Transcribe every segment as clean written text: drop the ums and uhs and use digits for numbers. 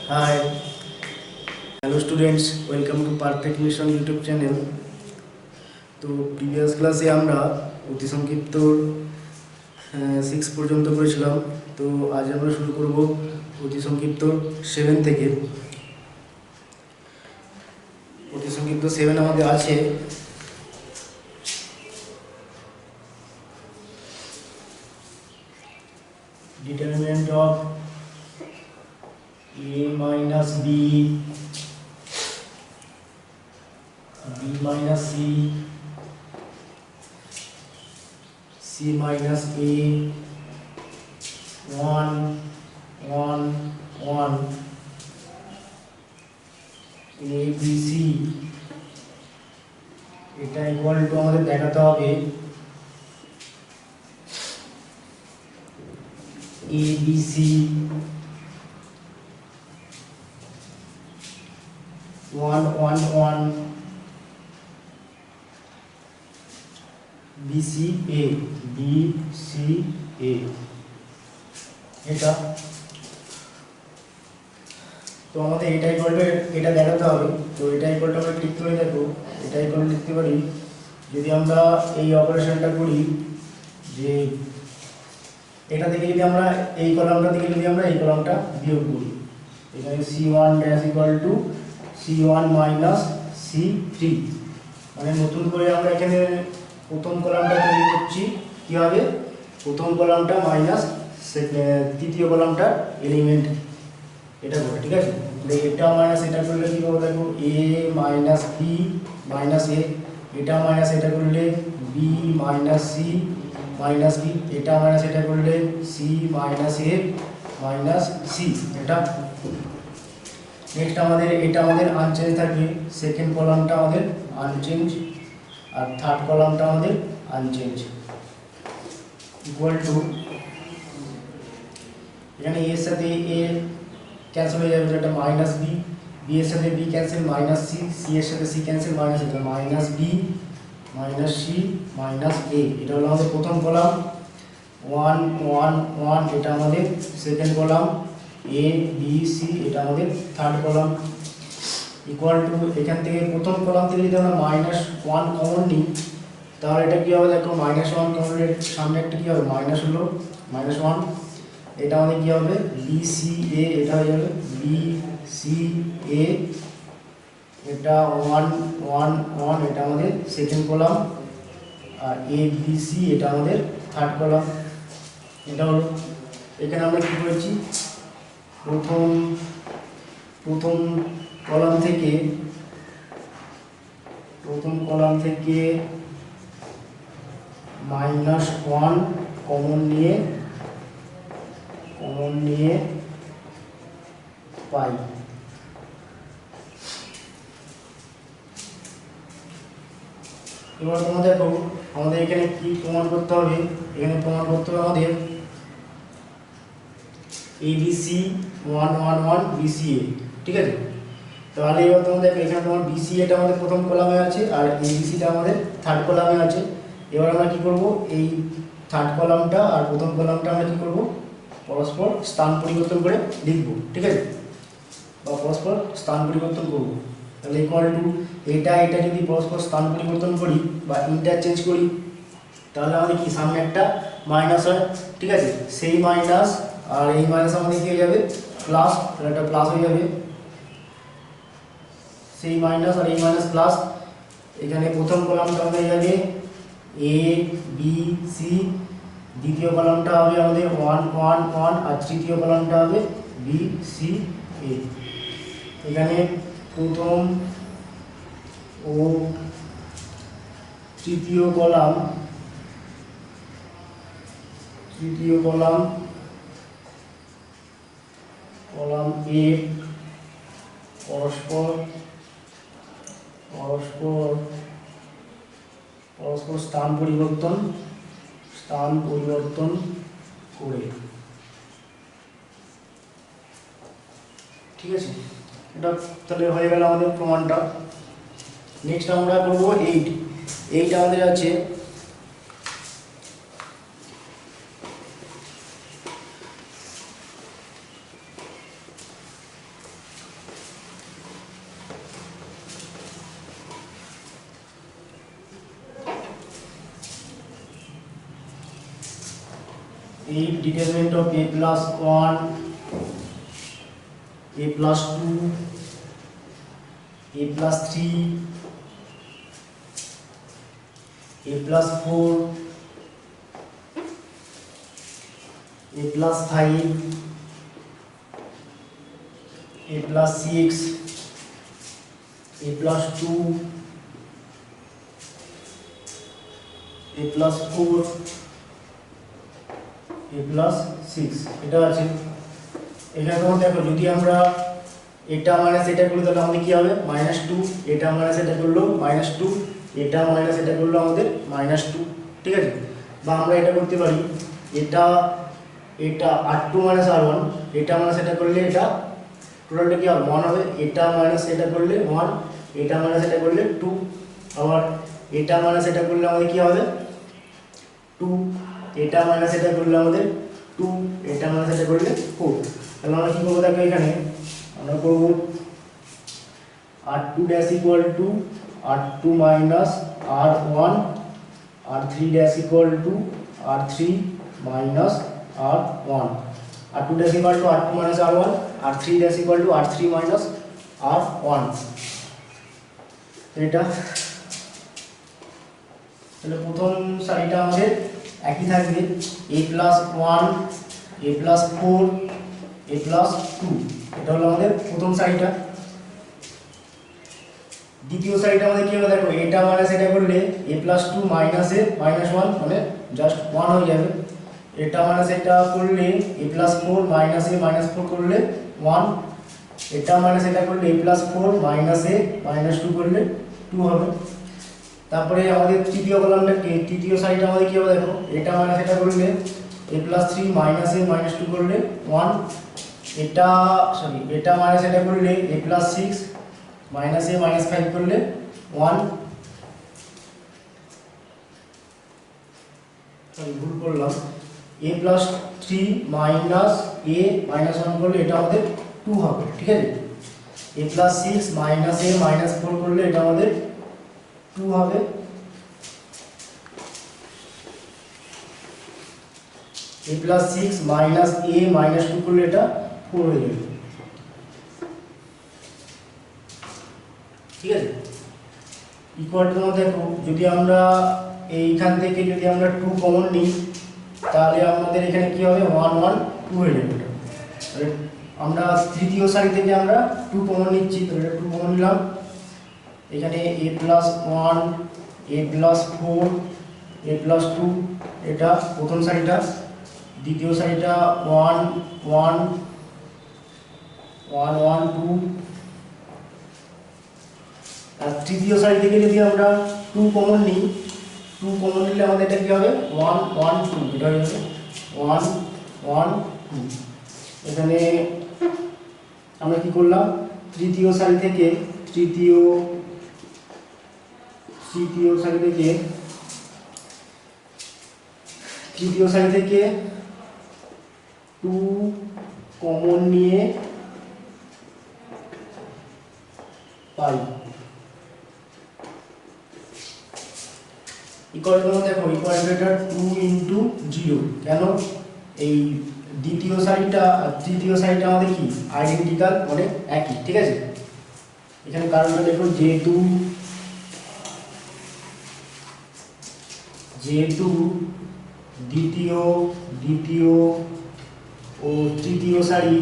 Hi, hello students, welcome to Perfect Mission YouTube channel. তো previous ক্লাসে আমরা অতি সংক্ষিপ্ত 6 পর্যন্ত করেছিলাম। তো আজ আমরা শুরু করব অতি সংক্ষিপ্ত 7 থেকে। অতি সংক্ষিপ্ত 7 আমাদের আছে determinant of a minus b, b minus c, c minus a, 1 1 1, a b c এটা ইকুয়াল টু আমাদের দেখাতে হবে a b c 1 1 1, b c a, b c a এটা। তো আমাদের এটা ইকুয়াল টু এটা দেখাতে হবে। তো এটা ইকুয়াল টু আমরা ক্লিক করে দেখো, এটা ইকুয়াল টু লিখতে পারি যদি আমরা এই অপারেশনটা করি যে এটা থেকে যদি আমরা এই কলামটা থেকে যদি আমরা এই কলামটা বিয়োগ করি, এখানে c1 dash equal two c1 minus c3, মানে নতুন করে আমরা এখানে প্রথম কলামটা তৈরি করছি। কি হবে? প্রথম কলামটা মাইনাস তৃতীয় কলামটার এলিমেন্ট এটা করে, ঠিক আছে? এটা মাইনাস এটা করলে কি হবে দেখো, a minus b minus a, এটা মাইনাস এটা করলে b minus c minus b, এটা মাইনাস এটা করলে c minus a minus c। এটা নেক্সট আমাদের এটা আমাদের আনচেঞ্জ থাকবে, সেকেন্ড কলামটা আমাদের আনচেঞ্জ আর থার্ড কলামটা আমাদের আনচেঞ্জ। ইকুয়াল টু এখানে a এর সাথে a ক্যান্সেল হয়ে যাবে, যেটা মাইনাস b, b এর সাথে b cancel, minus c, c এর সাথে c ক্যান্সেল, মাইনাস এটা minus b minus c minus a। এটা হলো আমাদের প্রথম কলাম 1 1 1, এটা আমাদের second column a b c, এটা আমাদের থার্ড কলাম। ইকুয়াল টু এখান থেকে প্রথম কলাম থেকে যদি আমরা মাইনাস 1 কমন নিই তাহলে এটা কি হবে দেখো, মাইনাস 1 কমন এর সামনে একটা কি হবে মাইনাস হলো মাইনাস 1, এটা আমাদের কি হবে বি সি এ, এটা হয়ে যাবে বি সি এ, এটা 1 1 1, এটা আমাদের সেকেন্ড কলাম, আর এ বি সি এটা আমাদের থার্ড কলাম। এটা হলো এখানে আমরা কি করেছি, প্রথম কলাম থেকে মাইনাস 1 কমন নিয়ে পাই। এবার তোমরা দেখো আমাদের এখানে কি প্রমাণ করতে হবে, এখানে প্রমাণ করতে হবে আমাদের ABC 1 1 1 BCA, ঠিক আছে? তাহলে এবার তোমরা দেখো এখানে তোমার BCA টা আমাদের প্রথম কলামে আছে আর ABC টা আমাদের থার্ড কলামে আছে। এবার আমরা কি করব, এই থার্ড কলামটা আর প্রথম কলামটা আমরা কি করব, পরস্পর স্থান পরিবর্তন করে লিখব, ঠিক আছে? বা পরস্পর স্থান পরিবর্তন করব। তাহলে ইকুয়াল টু এটা যদি পরস্পর স্থান পরিবর্তন করি বা ইন্টারচেঞ্জ করি তাহলে আমাদের কি সামনে একটা মাইনাস হয়, ঠিক আছে? সেই মাইনাস আর এই মাইনাস আমাদের কি হয়ে যাবে প্লাস, তাহলে একটা প্লাস হয়ে যাবে, সেই মাইনাস আর এই মাইনাস প্লাস। এখানে প্রথম কলামটা হয়ে যাবে এ বি সি, দ্বিতীয় কলামটা হবে আমাদের 1 1 1, আর তৃতীয় কলামটা হবে বি সি এ। এখানে প্রথম ও তৃতীয় কলাম এ পরস্পর স্থান পরিবর্তন করে, ঠিক আছে? এটা তাহলে হয়ে গেল আমাদের প্রমাণটা। নেক্সট আমরা করব 8 আমাদের আছে if determinant of a plus 1, a plus 2, a plus 3, a plus 4, a plus 5, a plus 6, a plus 2, a plus 4, a plus 6 এটা আছে। এখানে তোমরা দেখো যদি আমরা এটা মাইনাস এটা করি তাহলে আমাদের কি হবে -2, এটা মাইনাস এটা করলো -2, এটা মাইনাস এটা করলো আমাদের -2, ঠিক আছে। বা আমরা এটা করতে পারি এটা r2 r1, এটা মাইনাস এটা করলে এটা টোটালটা কি হবে 1 হবে, এটা মাইনাস এটা করলে 1, এটা মাইনাস এটা করলে 2, আবার এটা মাইনাস এটা করলে আমাদের কি হবে 2, এটা মাইনাস এটা করলে আমাদের 2, এটা মাইনাস এটা করলে 4। তাহলে আমরা কি করব দেখো এখানে আমরা করব r2 dash equal to r2 minus r1, r3 dash equal to r3 minus r1, r2 dash equal to r2 minus r1, r3 dash equal to r3 minus r1। এটা তাহলে প্রথম সারিটা আমাদের একই থাকবে a plus 1, a plus 4, a plus 2, এটা হলো আমাদের প্রথম সারিটা। দ্বিতীয় সারিটা আমাদের কি হবে দেখো এটা মাইনাস এটা করলে a plus 2 minus a minus 1 মানে জাস্ট 1 হয়ে যাবে, এটা মাইনাস এটা করলে a plus 4 minus a minus 4 করলে 1, এটা মাইনাস এটা করলে a plus 4 minus a minus 2 করলে 2 হবে। তারপরে আমাদের তৃতীয় কলামটা কি, তৃতীয় সারিটা আমাদের কি হবে দেখো এটা মাইনাস এটা করলে a plus 3 minus a minus 2 করলে 1, এটা মাইনাস এটা করলে a plus 6 minus a minus 5 করলে 1, ভুল করলাম, a plus 3 minus a minus 1 করলে এটা আমাদের 2 হবে, ঠিক আছে। a plus 6 minus a minus 4 করলে এটা আমাদের 2 হবে, a plus 6 minus a minus 2 করলে এটা 4 হয়ে যাবে, ঠিক আছে। ইকুয়াল টু দেখো যদি আমরা এইখান থেকে যদি আমরা 2 কমন নিই তাহলে আমাদের এখানে কি হবে 1 1 2 হয়ে যাবে। তাহলে আমরা তৃতীয় সারি থেকে আমরা 2 কমন নিচ্ছি, তাহলে 2 কমন নিলাম, এখানে a plus 1, a plus 4, a plus 2 এটা প্রথম সারিটা, দ্বিতীয় সারিটা 1 1 1 1 2, আর তৃতীয় সারি থেকে যদি আমরা 2 কমন নিই, 2 কমন নিলে আমাদের এটা কি হবে 1 1 2, এটা হয়ে যাবে 1 1 2। এখানে আমরা কি করলাম তৃতীয় সারি থেকে তৃতীয় সারি থেকে 2 কমন নিয়ে পাই ইকুয়াল টু দেখো ইকুয়াল টু এটা 2 ইনটু 0, কেন এই দ্বিতীয় সারিটা আর তৃতীয় সারিটা আমাদের কি আইডেন্টিক্যাল মানে একই, ঠিক আছে। এখানে কারণটা দেখো যেহেতু দ্বিতীয় ও তৃতীয় সারি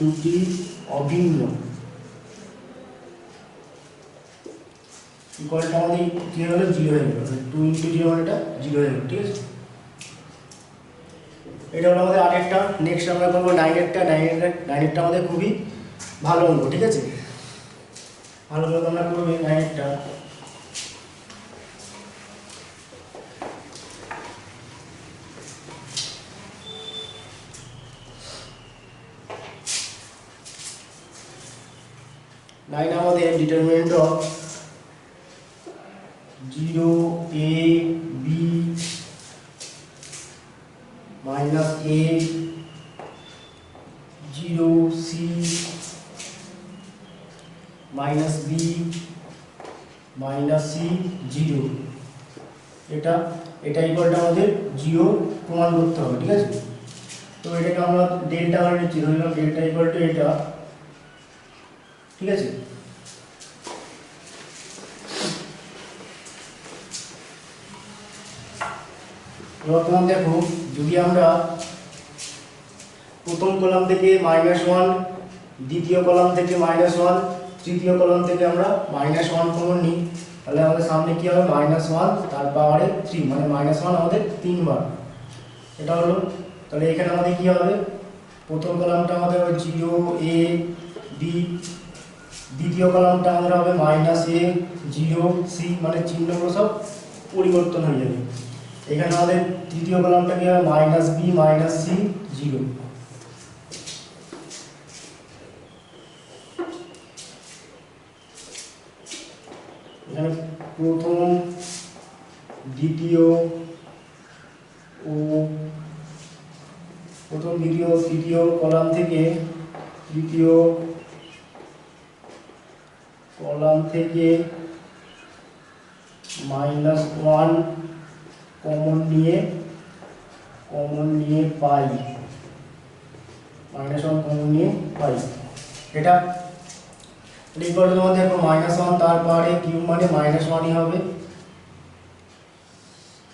দুটি অভিন্ন, ইকুয়ালটা আমাদের কি হলো 0 হয়ে গেল, 2 ইনটু 0 মানে এটা 0 হয়ে গেল, ঠিক আছে। এটা হলো আমাদের আরেকটা। নেক্সট আমরা করবো 9 এরটা আমাদের খুবই ভালো অঙ্ক, ঠিক আছে। ভালো করে তোমরা করবে 9 এরটা। আমাদের determinant of 0a b minus a 0c minus b minus c 0 এটা এটা ইকুয়ালটা আমাদের 0 প্রমাণ করতে হবে, ঠিক আছে। তো এটাকে আমরা ডেল্টা ধরে নিচ্ছি, ধরে নিলাম ডেল্টা ইকুয়াল টু এটা, ঠিক আছে। এবার তোমার দেখো, যদি আমরা প্রথম কলাম থেকে -1, দ্বিতীয় কলাম থেকে -1, তৃতীয় কলাম থেকে আমরা -1 কমন নিই, তাহলে আমাদের সামনে কি হবে, -1 তার পাওয়ারে 3, মানে -1 আমাদের 3 বার। এটা হলো, তাহলে এখানে আমাদের কি হবে, প্রথম কলামটা আমাদের হবে 0 a b, দ্বিতীয় কলামটা আমাদের হবে -a 0 c, মানে চিহ্নগুলো সব পরিবর্তন হয়ে যাবে। এখানে আমাদের তৃতীয় কলামটা কি হবে, -b -c 0। এখানে প্রথম, দ্বিতীয় ও প্রথম, দ্বিতীয়, তৃতীয় কলাম থেকে, তৃতীয় কলাম থেকে -1 কমন নিয়ে পাই, -1 কমন নিয়ে পাই। এটা ইকুয়াল টু তোমার দেখো -1 তার পাওয়ারে কিউব, মানে -1ই হবে।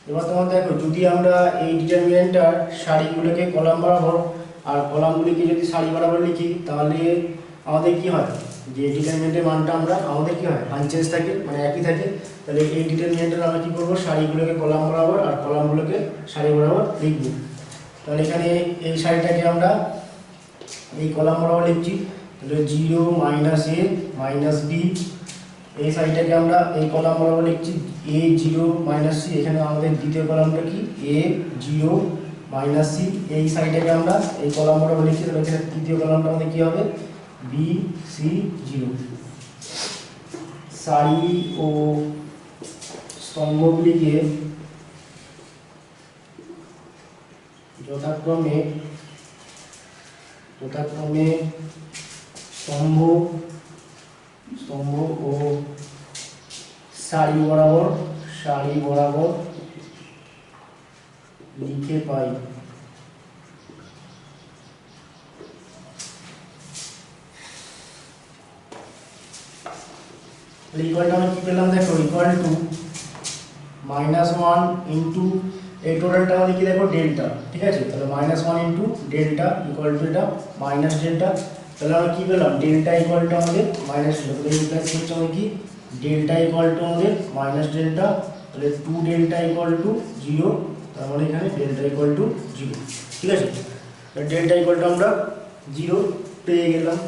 এবার তোমার দেখো, যদি আমরা এই ডিটারমিনেন্টটার সারিগুলোকে কলাম বরাবর আর কলামগুলিকে যদি সারি বরাবর লিখি, তাহলে আমাদের কি হয়, যে ডিটারমিনেন্টের মানটা আমাদের কি হয়, আনচেঞ্জ থাকে, মানে একই থাকে। তাহলে এই ডিটারমিনেন্টের আমরা কি করব, সারিগুলোকে কলাম বরাবর আর কলামগুলোকে সারি বরাবর লিখব। তাহলে এখানে এই সারিটাকে আমরা এই কলাম বরাবর লিখছি, তাহলে 0 -a -b। এই সারিটাকে আমরা এই কলাম বরাবর লিখছি a 0 - c। এখানে আমাদের দ্বিতীয় কলামটা কি, a 0 - c। এই সারিটাকে আমরা এই কলাম বরাবর লিখছি, তাহলে এখানে তৃতীয় কলামটা আমাদের কি হবে, b c 0। সারি ও স্তম্ভগুলিকে যথাক্রমে স্তম্ভ ও সারি বরাবর লিখে পাই। ইকুয়ালটা আমরা কি পেলাম, দেখো ইকুয়াল টু -1 ইন্টু এই টোটালটা আমাদের কি, দেখো ডেল্টা, ঠিক আছে। তাহলে -1 ইন্টু ডেল্টা ইকুয়াল টু এটা মাইনাস ডেল্টা। তাহলে আমরা কি পেলাম, ডেল্টা ইকুয়াল টু আমাদের মাইনাস ডেল্টা। তাহলে এই প্লাস হচ্ছে আমাদের কি, ডেল্টা ইকুয়াল টু আমাদের মাইনাস ডেল্টা। তাহলে 2 ডেল্টা ইকুয়াল টু 0, তার মানে এখানে ডেল্টা ইকুয়াল টু 0, ঠিক আছে। ডেল্টা ইকুয়াল টু আমরা 0 পেয়ে গেলাম,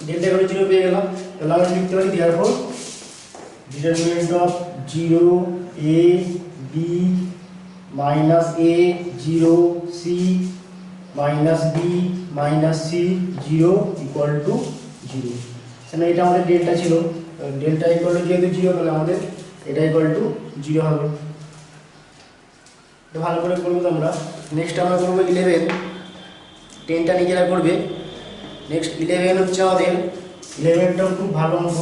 ডেল্টা ইকুয়াল টু 0 পেয়ে গেলাম। তাহলে আমরা লিখতে পারি therefore determinant of 0 a b minus a 0 c minus b minus c 0 equal to 0। তাহলে এটা আমাদের ডেল্টা ছিল, ডেল্টা ইকুয়াল টু যেহেতু 0, তাহলে আমাদের এটা ইকুয়াল টু 0 হবে। এটা ভালো করে করবো তোমরা। নেক্সট আমরা করবো 11, 10টা নিজেরা করবে। নেক্সট 11 হচ্ছে আমাদের, 11টাও খুব ভালো অঙ্ক।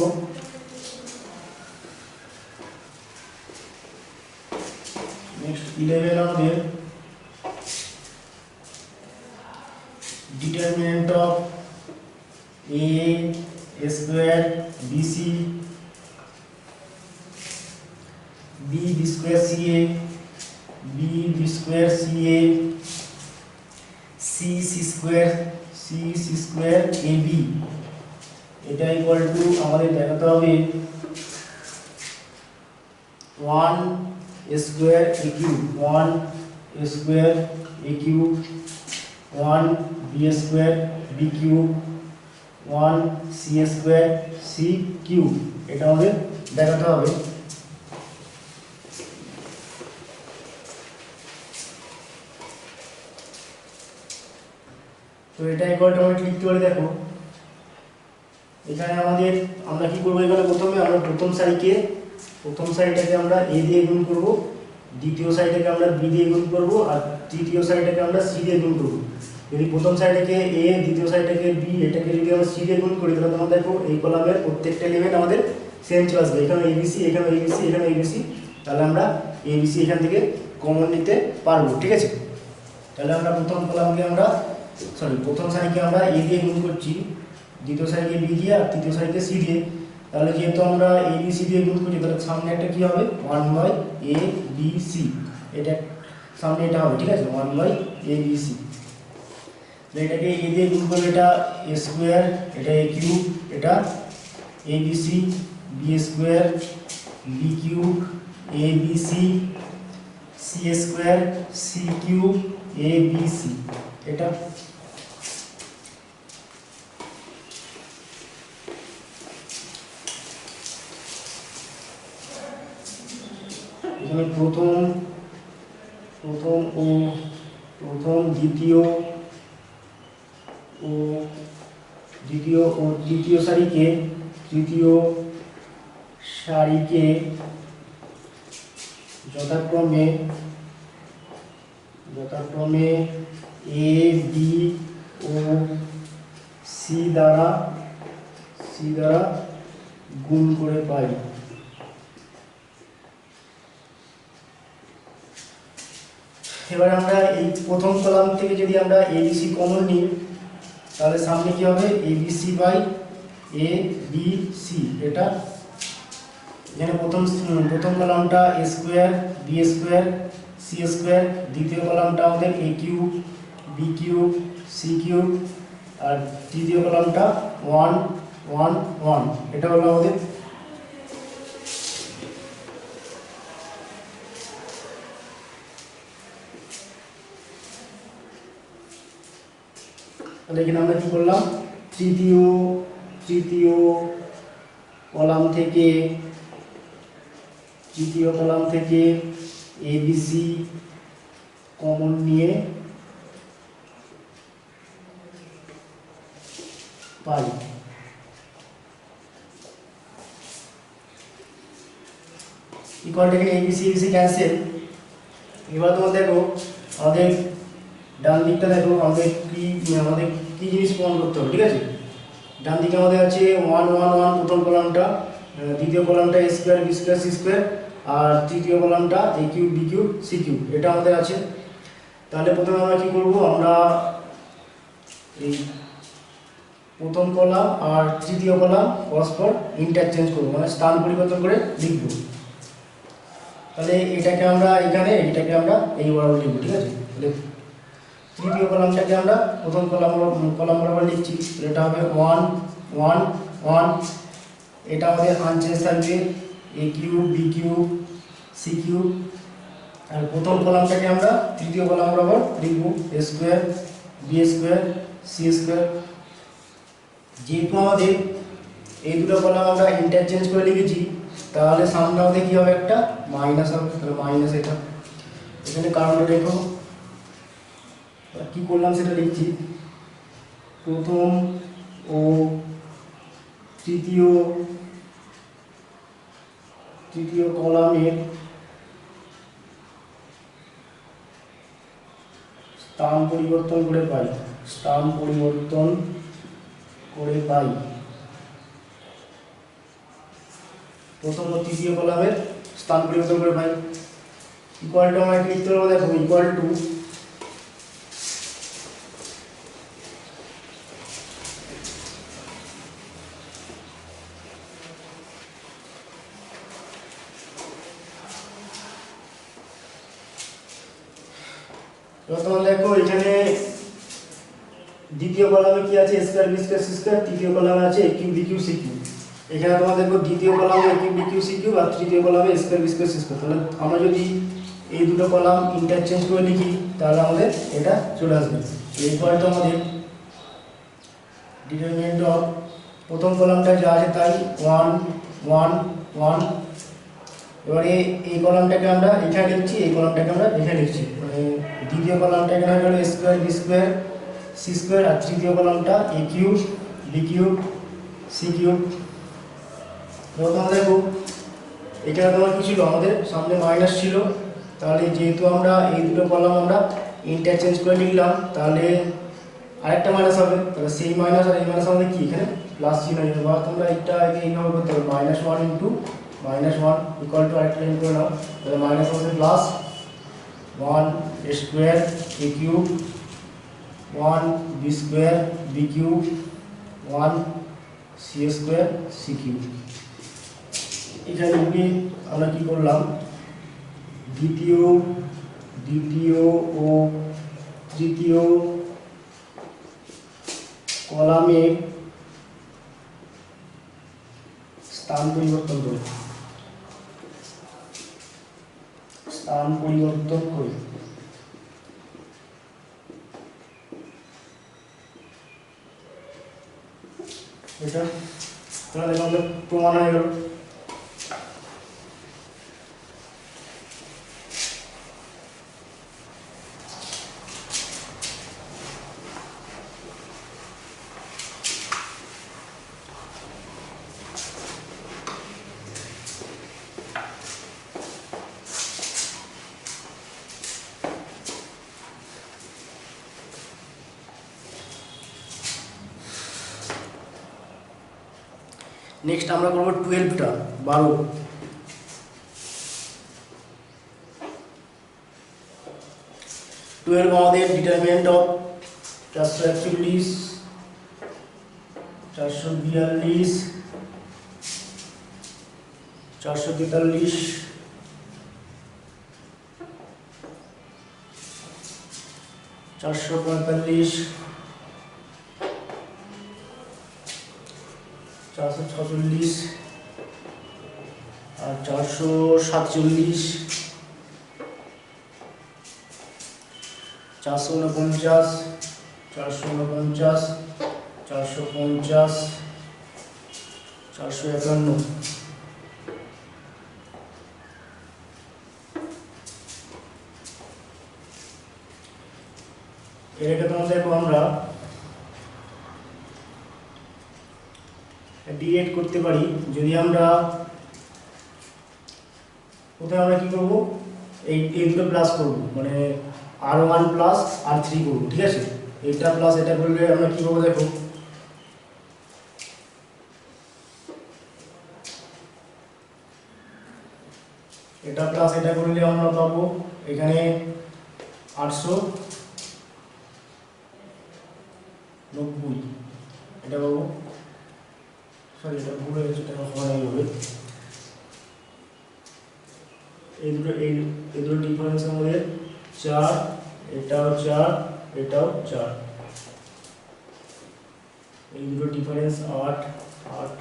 নেক্সট 11 আমাদের determinant of a square bc b square ca b square ca c square ab, এটা ইকুয়াল টু আমাদের দেখাতে হবে 1 square a cube, 1 square a cube, 1 b square b cube, 1 c square c cube, এটা আমাদের দেখাতে হবে। তো এটা ইকুয়াল টু আমরা লিখতে পারি, দেখো এখানে আমাদের আমরা কি করব, এখানে প্রথমে আমরা প্রথম সারিটাকে আমরা a দিয়ে গুণ করব, দ্বিতীয় সারিটাকে আমরা b দিয়ে গুণ করব, আর তৃতীয় সারিটাকে আমরা c দিয়ে গুণ করব। যদি প্রথম সারিটাকে a, দ্বিতীয় সারিটাকে b, এটাকে যদি আমরা c দিয়ে গুণ করি, তাহলে তোমরা দেখো এই কলামের প্রত্যেকটা এলিমেন্ট আমাদের সেম চলে আসবে, এখানে এবিসি, এখানে এবিসি, এখানে এবিসি, তাহলে আমরা এবিসি এখান থেকে কমন নিতে পারবো। ঠিক আছে, তাহলে আমরা প্রথম কলামকে আমরা প্রথম সারিকে আমরা এ দিয়ে গুণ করছি, দ্বিতীয় সারিকে বি দিয়ে, আর তৃতীয় সারিকে সি দিয়ে। তাহলে যেহেতু আমরা এ বি সি দিয়ে গুণ করছি, তাহলে সামনে একটা কি হবে, 1/ABC, এটা সামনে এটা হবে। ঠিক আছে, 1/ABC। এটাকে এ দিয়ে গুণ করলে এটা এ স্কোয়ার, এটা এ কিউব, এটা ABC, B square, B cube, ABC, C square, C cube, ABC, এটা এখানে প্রথম দ্বিতীয় ও তৃতীয় সারিকে যথাক্রমে এ বি ও সি দ্বারা গুণ করে পাই। এবার আমরা এই প্রথম কলাম থেকে যদি আমরা এবিসি কমন নিই, তাহলে সামনে কি হবে, abc by a b c. এটা এখানে প্রথম কলামটা a square, b square, c square, দ্বিতীয় কলামটা আমাদের a cube, b cube, c cube, আর তৃতীয় কলামটা 1 1 1। এটা হলো আমাদের তাহলে এখানে আমরা কি করলাম, তৃতীয় কলাম থেকে এবিসি কমন নিয়ে পাই। ইকুয়ালটাকে এবিসি ক্যান্সেল। এবার তোমার দেখো আমাদের ডান দিকটা দেখো, আমাদের কি জিনিস প্রমাণ করতে হবে। ঠিক আছে, ডান দিকে আমাদের আছে 1 1 1 প্রথম কলামটা, দ্বিতীয় কলামটা a square, b square, c square, আর তৃতীয় কলামটা a cube, b cube, c cube, এটা আমাদের আছে। তাহলে প্রথমে আমরা কি করব, আমরা এই প্রথম কলাম আর তৃতীয় কলাম পরস্পর ইন্টারচেঞ্জ করব, মানে স্থান পরিবর্তন করে লিখব। তাহলে এটাকে আমরা এখানে, এটাকে আমরা এই বরাবর লিখব। ঠিক আছে, তাহলে তৃতীয় কলামটাকে আমরা প্রথম কলাম বরাবর লিখছি, এটা হবে 1 1 1। এটা আমাদের আনচেঞ্জ থাকবে, a cube, b cube, c cube. আর প্রথম কলামটাকে আমরা তৃতীয় কলাম বরাবর লিখব, a square, b square, c square. যেহেতু আমাদের এই দুটো কলাম আমরা ইন্টারচেঞ্জ করে লিখেছি, তাহলে সামনে আমাদের কী হবে, একটা মাইনাস হবে। তাহলে মাইনাস, এটা এখানে কারণটা দেখো কি করলাম সেটা লিখছি। প্রথম ও তৃতীয় কলামের স্থান পরিবর্তন করে পাই। প্রথম ও তৃতীয় কলামের স্থান পরিবর্তন করে পাই। ইকুয়াল টু আমরা লিখতে পারবো, দেখো ইকুয়াল টু দেখো এখানে দ্বিতীয় কলামে কি আছে, square, b square, c square, তৃতীয় কলামে আছে a cube, b cube, c cube. এখানে তোমার দেখো দ্বিতীয় কলামে a cube, b cube, c cube, আর তৃতীয় কলামে square, b square, c square. তাহলে আমরা যদি এই দুটো কলাম ইন্টারচেঞ্জ করে লিখি, তাহলে আমাদের এটা চলে আসবে। এই পয়েন্টটা আমাদের ডিটারমিনেন্ট অফ প্রথম কলামটা যা আছে তাই 1 1 1। এবারে এই কলামটাকে আমরা এখানে লিখছি, এই কলামটাকে আমরা এখানে লিখছি, মানে দ্বিতীয় কলামটা এখানে হয়ে গেল a square, b square, c square, আর তৃতীয় কলামটা a cube, b cube, c cube. প্রথমে দেখো এখানে তোমার কি ছিল, আমাদের সামনে মাইনাস ছিল, তাহলে যেহেতু আমরা এই দুটো কলাম আমরা ইন্টারচেঞ্জ করে লিখলাম, তাহলে আরেকটা মাইনাস হবে, তাহলে সেই মাইনাস আর এই মাইনাস আমাদের কি এখানে প্লাস চিহ্ন নেবে, বা তোমরা এটা আগে এইভাবে করতে পারো, -1 ইন্টু -1 ইকুয়াল টু আরেকটা লাইন করে নাও, তাহলে মাইনাস হবে plus 1 square a cube 1 b square b cube 1 c square c cube. এখানে আমরা কি করলাম, দ্বিতীয় ও তৃতীয় কলামে স্থান পরিবর্তন করে এটা তাহলে আমাদের প্রমাণ হয়ে গেল। নেক্সট আমরা করব 12টা 12। আমাদের ডিটারমিনেন্ট অফ 441 442 443 445 446 আর 447 449 449 450 451। এটাকে তোমাদের আমরা ডিএড করতে পারি। যদি আমরা কোথায় আমরা কি করব, এই দুটো প্লাস করব, মানে R1 প্লাস R3 করব, ঠিক আছে। এটা প্লাস এটা করলে আমরা কি পাবো দেখো, এটা প্লাস এটা করলে আমরা পাবো এখানে 890, এটা পাবো, সরি এটা ভুল হয়ে গেছে, এটা হয় হবে। এই দুটো ডিফারেন্স আমাদের 4, এটাও 4, এটাও 4, এই দুটো ডিফারেন্স 8 8,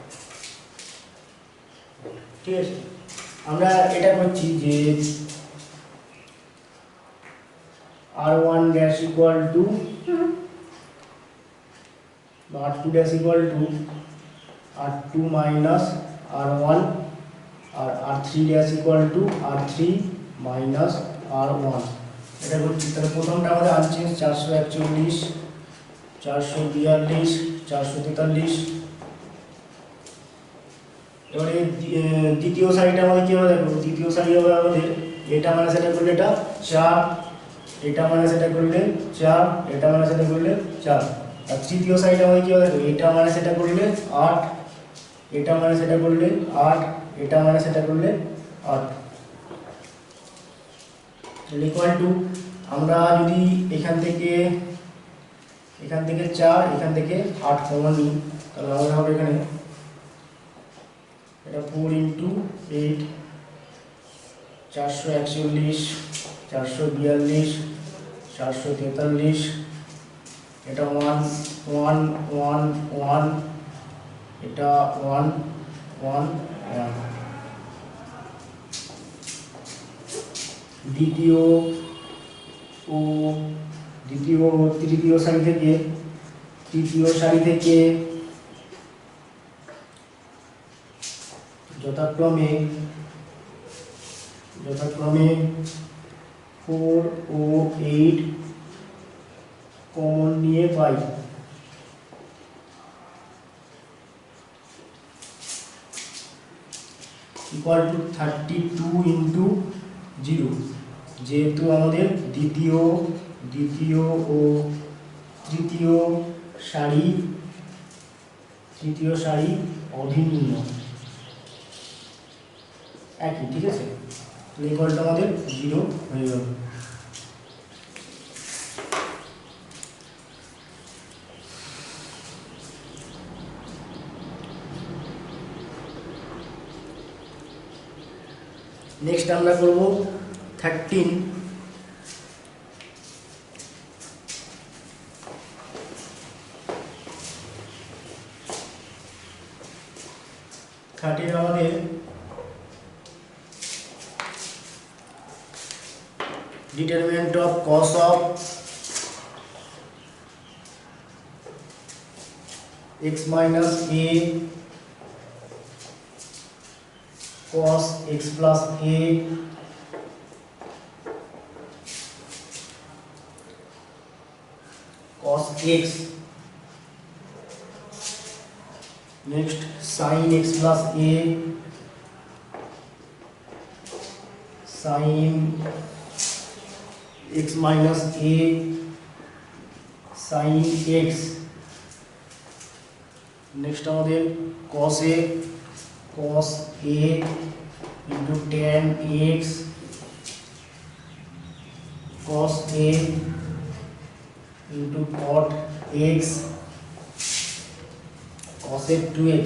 ঠিক আছে। আমরা এটা করছি যে R1 dash equal to R2 dash equal to R2 minus R1 আর R3 dash equal to R3 minus R1, এটা করছি। তাহলে প্রথমটা আমাদের আনচেঞ্জ 441 442 443। এবারে দ্বিতীয় সারিটা আমাদের কি হবে দেখো, দ্বিতীয় সারি হবে আমাদের এটা মানে সেটা করলে এটা 4, এটা মানে সেটা করলে 4, এটা মানে সেটা করলে 4। আর তৃতীয় সারিটা আমাদের কি হবে দেখো, এটা মানে সেটা করলে 8, এটা মানে সেটা করলে 8, এটা মানে সেটা করলে 8। ইকুয়াল টু আমরা যদি এখান থেকে 4, এখান থেকে 8 কমন নিই, তাহলে আমাদের হবে এখানে এটা 4 ইন্টু 8 441 442 443, এটা 1 1 1 1, এটা 1 1 1। দ্বিতীয় ও তৃতীয় সারি থেকে যথাক্রমে 4 ও 8 কমন নিয়ে পাই। ইকুয়াল টু 32 ইন্টু 0, যেহেতু আমাদের দ্বিতীয় ও তৃতীয় সারি তৃতীয় সারি অভিন্ন একই, ঠিক আছে। ইকুয়ালটা আমাদের 0 হয়ে গেল। নেক্সট আমরা করব 13। আমাদের determinant of cos of x minus a cos x plus a cos x, next sin x plus a sin x minus a sin x, next আমাদের cos a into tan x cos a into cot x cosec 2x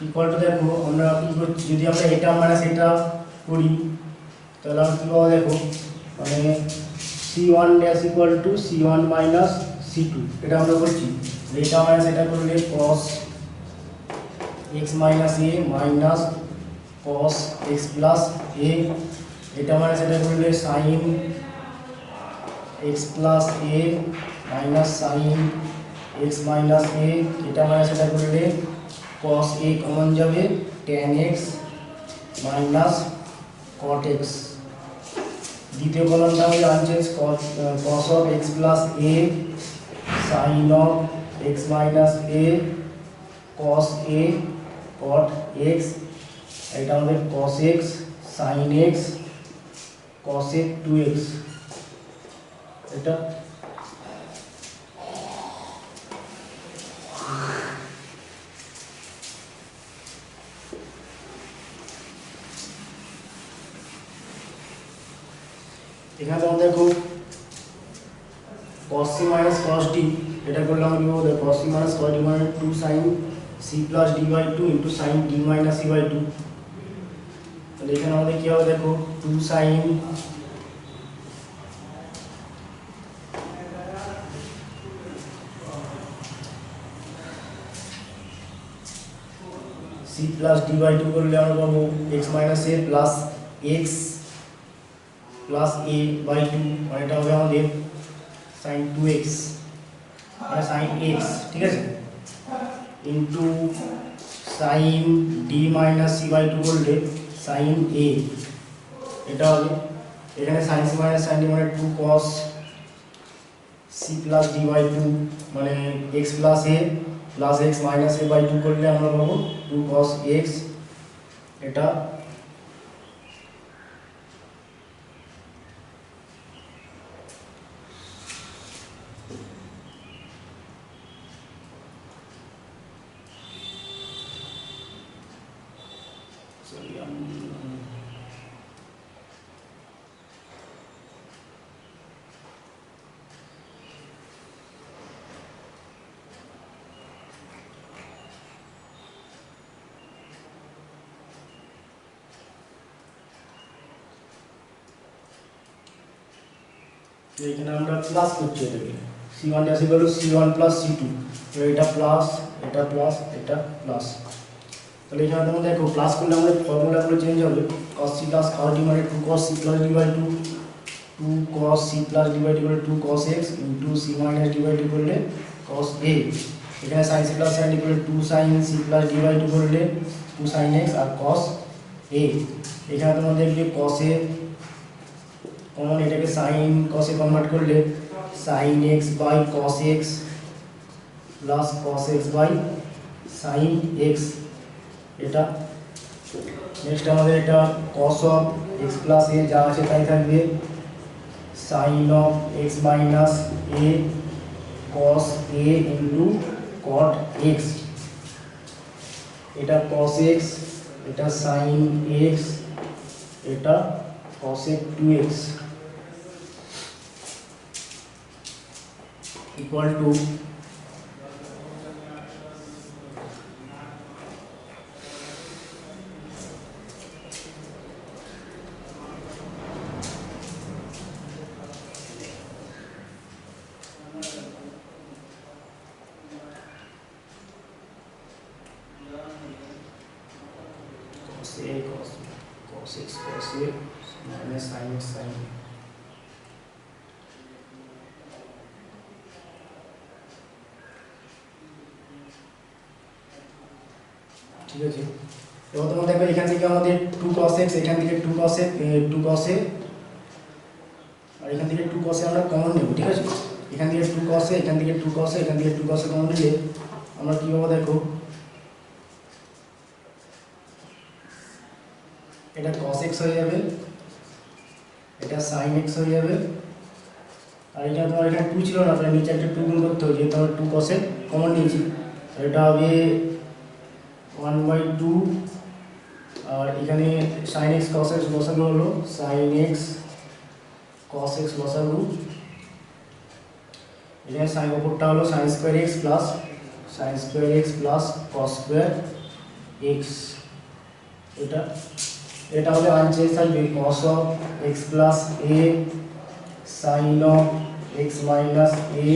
equal two, দেখো আমরা কি করছি, যদি আমরা এটা মানে সেটা করি তাহলে আমরা কী পাবো, দেখো মানে c1 dash equal two c1 minus c2, এটা আমরা করছি। এটা মানে সেটা করলে cos x minus a minus cos x plus a, এটা মানে সেটা করলে sin x plus a minus sin x minus a, এটা মানে সেটা করলে cos a কমন যাবে tan x minus cot x। দ্বিতীয় কলমটা আমি unchange cos of x plus a sin of x minus a cos a cot x, এটা আমাদের cos x sin x cosec 2x, এটা এখানে তোমরা দেখো cos c minus cos d, এটা করলে আমরা কি পাবো, cos c minus cos d মানে 2 sin c plus d by 2 into sin d minus c by 2, তাহলে এখানে আমাদের কি হবে, দেখো 2 sin c plus d by 2 করলে আমরা পাবো x minus a plus x plus a by 2, মানে এটা হবে আমাদের sin 2x মানে sin x, ঠিক আছে, into sin d minus c by 2 করলে sin a, এটা হবে এখানে sin c minus sin d মানে 2 cos c plus d by 2 মানে x plus a plus x minus a by 2 করলে আমরা পাবো 2 cos x, এটা এখানে আমরা প্লাস করছি, এটাকে c1 dash equal two c1 plus c2, এটা প্লাস এটা প্লাস এটা প্লাস, তাহলে এখানে তোমরা দেখো প্লাস করলে আমাদের ফর্মুলাগুলো চেঞ্জ হবে, cos c plus cos d মানে 2 cos c plus d by 2, 2 cos c plus d by 2 করলে 2 cos x into c minus d by 2 করলে cos a, এখানে sin c plus sin d করলে 2 sin c plus d by 2 করলে 2 sin x R cos a, এখানে তোমরা দেখবে cos a কমন, এটাকে sin cos এ কনভার্ট করলে sin x by cos x plus cos x by sine x এটা। নেক্সট আমাদের এটা cos of x plus a যা আছে তাই থাকবে, sine of x minus a cos a into cot x, এটা কস এক্স, এটা সাইন এক্স, এটা cosec 2x equal to cos x cos a minus sin x sin a। ঠিক আছে, এবার তোমরা দেখবে এখান থেকে আমাদের 2 cos x, এখান থেকে 2 cos a 2 cos a আর এখান থেকে 2 cos a আমরা কমন নেব। ঠিক আছে, এখান থেকে 2 cos a, এখান থেকে 2 cos a, এখান থেকে 2 cos a কমন নিলে আমরা কি পাবো দেখো, এটা cos x হয়ে যাবে, এটা sin x হয়ে যাবে, আর এটা তোমার এখানে 2 ছিল না, তাহলে নিচে একটা 2 গুণ করতে হবে, যেহেতু আমরা 2 cos x কমন নিয়েছি। এটা হবে 1/2 আর এখানে sin x cos x লসাগু হলো sin x cos x লসাগু, এখানে sin উপরটা হলো sin square x plus sin square x plus cos square x। এটা হলে আনচেঞ্জ থাকবে cos of x plus a sin of x minus a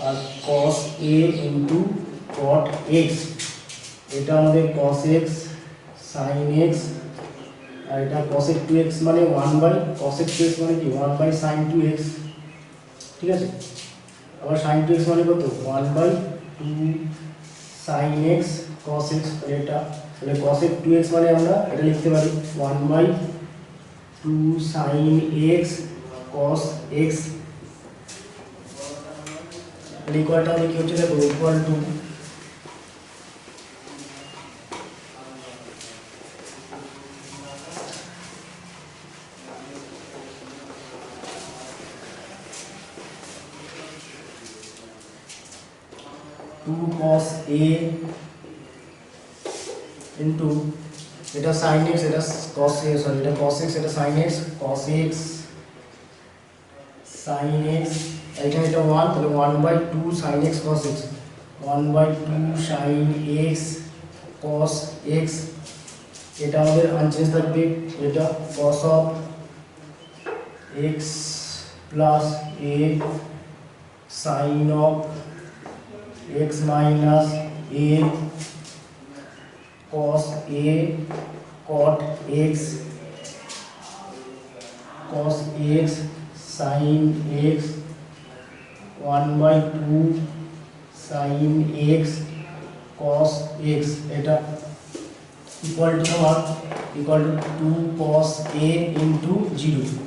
আর cos a into cot x, এটা আমাদের cos x sin x আর এটা cosec 2x মানে 1/cosec 2x মানে কি 1/sin 2x। ঠিক আছে, আবার sin 2x মানে কত 1/2 sin x cos x, এটা তাহলে cosec 2x মানে আমরা এটা লিখতে পারি 1/2 sin x cos x। ইকুয়ালটা আমাদের কি হচ্ছে দেখো, equal to 2 cos a into এটা sin x, এটা cos a, সরি এটা cos x, এটা sin x cos x sin x, এখানে এটা 1 তাহলে 1/2 sin x cos x, 1/2 sin x cos x, এটা আমাদের আনচেঞ্জ থাকবে, এটা cos of x plus a sin of x minus a cos a cot x cos x sin x 1/2 sin x cos x, এটা equal to 2 cos a into 0।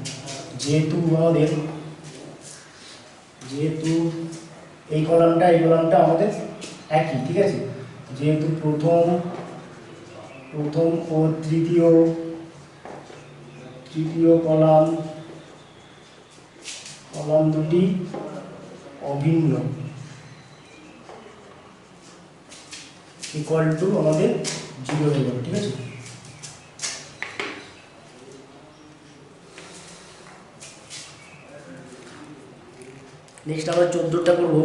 যেহেতু আমাদের এই কলামটা আমাদের একই, ঠিক আছে, যেহেতু প্রথম ও তৃতীয় কলাম দুটি অভিন্ন, ইকুয়াল টু আমাদের 0 হয়ে যাবে। ঠিক আছে, নেক্সট আমরা 14টা করব।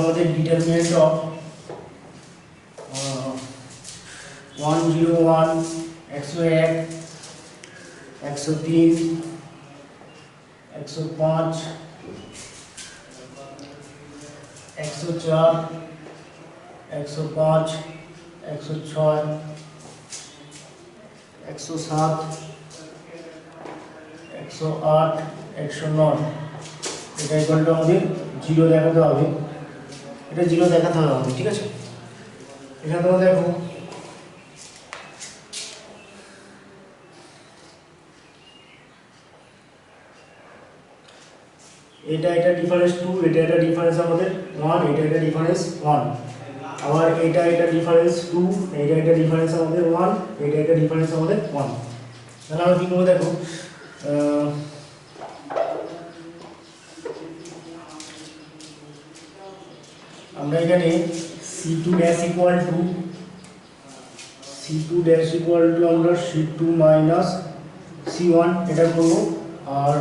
আমাদের ডিটারমিনেন্ট অফ 101 101 103 105, 104, 105, 106, 107, 108, 109। এটা ইকুয়াল টু আমাদের 0 দেখাতে হবে, এটা 0 দেখাতে হবে আমাদের, ঠিক আছে। এখানে তোমরা দেখো এটা ডিফারেন্স 2, এটা ডিফারেন্স আমাদের 1, এটা ডিফারেন্স 1, আবার এটা ডিফারেন্স 2, এটা ডিফারেন্স আমাদের 1, এটা ডিফারেন্স আমাদের 1। তাহলে আমরা কি করবো দেখো, আমরা এখানে C2 ড্যাশ ইকুয়াল টু আমরা C2 মাইনাস C1 এটা করবো, আর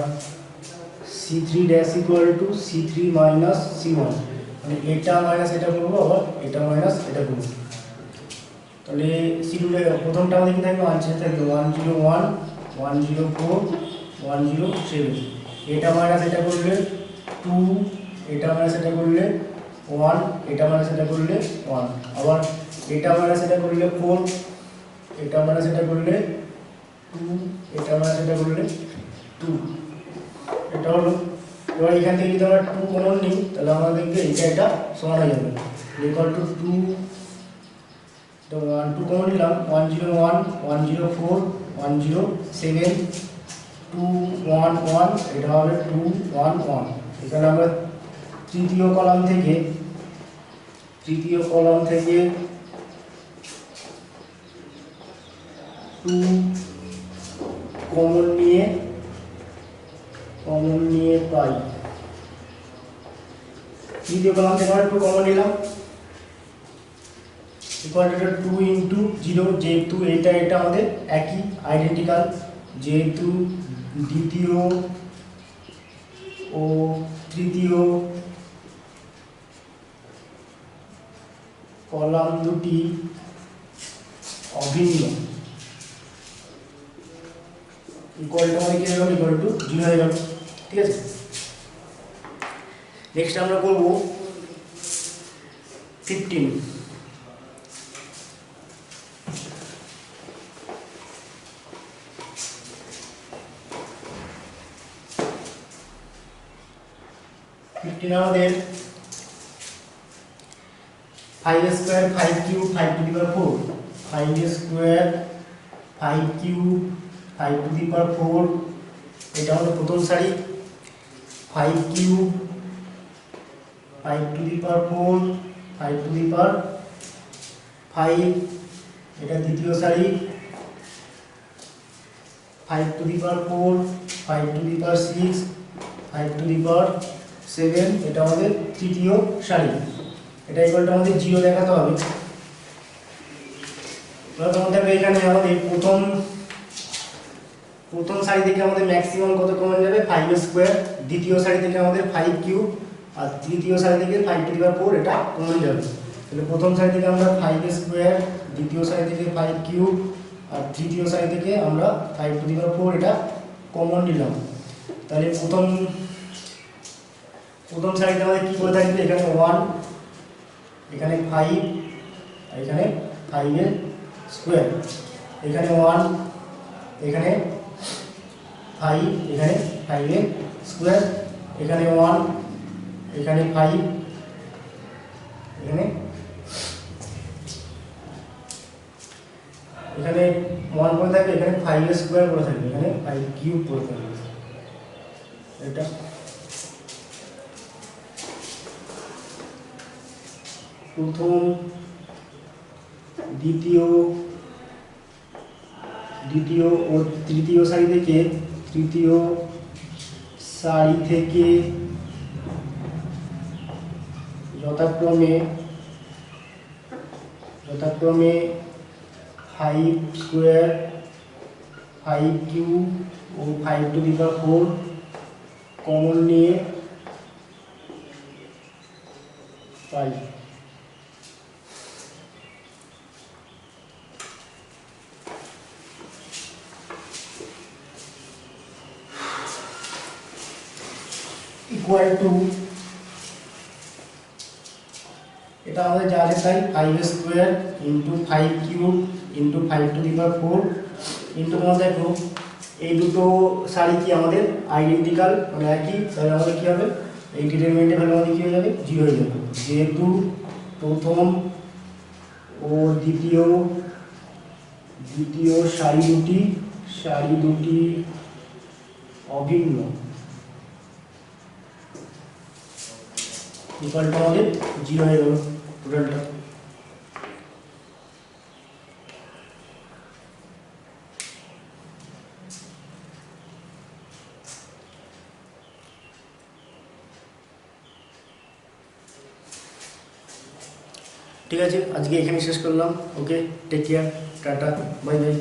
C3 dash equal two C3 minus C1, মানে এটা মাইনাস এটা করবো, আবার এটা মাইনাস এটা করবো। তাহলে C2 প্রথমটা আমাদের কি থাকবে, আনসার থাকবে 101, 104, 107। এটা মাইনাস এটা করলে 2, এটা মাইনাস এটা করলে 1, এটা মাইনাস এটা করলে 1, আবার এটা মাইনাস এটা করলে 4, এটা মাইনাস এটা করলে 2, এটা মাইনাস এটা করলে 2। এটা হলো, এবার এখান থেকে যদি আমরা 2 কমন নিই তাহলে আমাদেরকে এটা সমান হয়ে যাবে, ইকুয়াল টু 2, তো 2 কমন নিলাম, 101, 104, 107, 211, এটা হবে 211। এখানে আমরা তৃতীয় কলাম থেকে 2 কমন নিয়ে পাই, তৃতীয় কলাম থেকে আমরা 2 কমন নিলাম, ইকুয়াল টু 2 ইন্টু 0, যেহেতু এটা আমাদের একই আইডেন্টিক্যাল, যেহেতু দ্বিতীয় ও তৃতীয় কলাম দুটি অভিন্ন, ইকুয়াল টু আমাদের কি হয়ে গেল, ইকুয়াল টু 0 হয়ে গেল, ঠিক আছে। নেক্সট আমরা করব 15। আমাদের 5 square 5 cube 5 to the power 4, 5 square 5 cube 5 to the power 4, এটা হলো প্রথম সারি, 5 cube 5 to the power 4, 5 to the power 5, এটা দ্বিতীয় সারি, 5 to the power 4, 5 to the power 6, 5 to the power 7, এটা আমাদের তৃতীয় সারি। এটা ইকুয়াল টু আমাদের 0 দেখাতে হবে। তোমাদের এখানে আমাদের প্রথম সারি থেকে আমাদের ম্যাক্সিমাম কত কমন যাবে, 5 স্কয়ার, দ্বিতীয় সারি থেকে আমাদের 5 কিউব, আর তৃতীয় সারি থেকে 5 টু দি পাওয়ার 4 এটা কমন যাবে। তাহলে প্রথম সারি থেকে আমরা 5 স্কয়ার, দ্বিতীয় সারি থেকে 5 কিউব, আর তৃতীয় সারি থেকে আমরা 5 টু দি পাওয়ার 4 এটা কমন নিলাম। তাহলে প্রথম সারিতে আমাদের কি করে থাকবে, এখানে 1, এখানে 5, আর এখানে 5 এর স্কয়ার, এখানে 1, এখানে 5, এখানে 5 এর স্কয়ার, এখানে 1, এখানে 5, এখানে 1 করে থাকবে, এখানে 5 এর স্কয়ার করে থাকবে, এখানে 5 কিউব করে থাকবে। এটা প্রথম, দ্বিতীয় ও তৃতীয় সারি থেকে যথাক্রমে 5 স্কয়ার, 5 কিউব ও 5 টু দি পাওয়ার 4 কমন নিয়ে পাই। ইকুয়াল টু, এটা আমাদের যা আছে তাই 5 square into 5 cube into 5 to the power 4 into তোমার দেখো এই দুটো সারি কি আমাদের আইডেন্টিক্যাল, মানে একই, তাহলে আমাদের কী হবে, এই ডিটারমিনেন্টের ভ্যালু আমাদের কী হয়ে যাবে, 0 হয়ে যাবে, যেহেতু প্রথম ও দ্বিতীয় সারি দুটি অভিন্ন, ইকুয়ালটা আমাদের 0 হয়ে গেল টোটালটা। ঠিক আছে, আজকে এখানে শেষ করলাম। Okay, take care, tata, bye by.